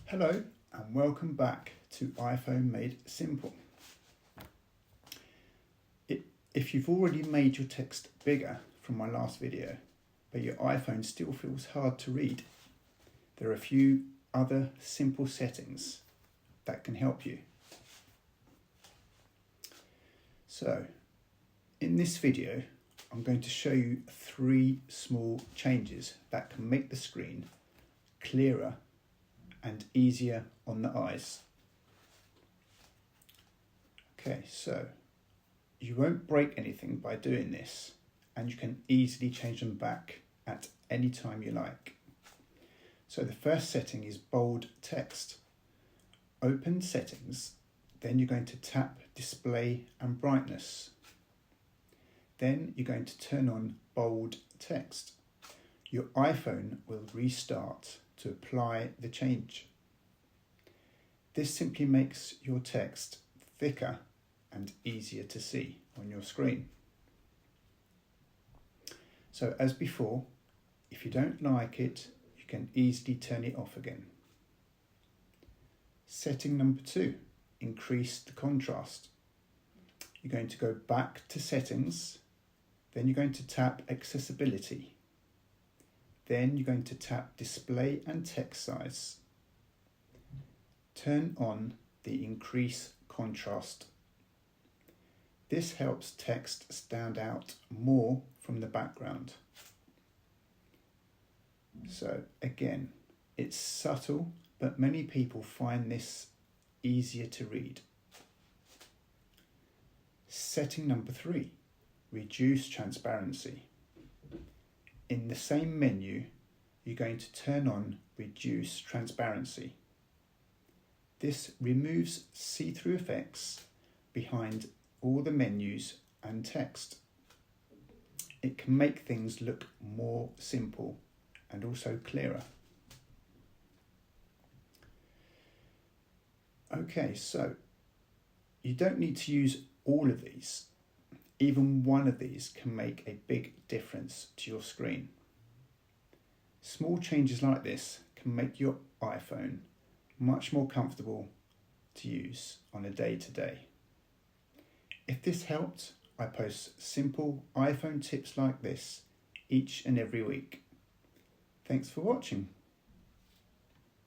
Hello and welcome back to iPhone Made Simple. If you've already made your text bigger from my last video, but your iPhone still feels hard to read, there are a few other simple settings that can help you. So, in this video, I'm going to show you 3 small changes that can make the screen clearer and easier on the eyes. Okay, so you won't break anything by doing this, and you can easily change them back at any time you like. So the first setting is bold text. Open settings, then you're going to tap display and brightness. Then you're going to turn on bold text. Your iPhone will restart to apply the change. This simply makes your text thicker and easier to see on your screen. So as before, if you don't like it, you can easily turn it off again. Setting number 2, increase the contrast. You're going to go back to settings, then you're going to tap accessibility. Then you're going to tap display and text size. Turn on the increase contrast. This helps text stand out more from the background. So again, it's subtle, but many people find this easier to read. Setting number 3, reduce transparency. In the same menu, you're going to turn on reduce transparency. This removes see-through effects behind all the menus and text. It can make things look more simple and also clearer. Okay, so you don't need to use all of these. Even one of these can make a big difference to your screen. Small changes like this can make your iPhone much more comfortable to use on a day-to-day. If this helped, I post simple iPhone tips like this each and every week. Thanks for watching.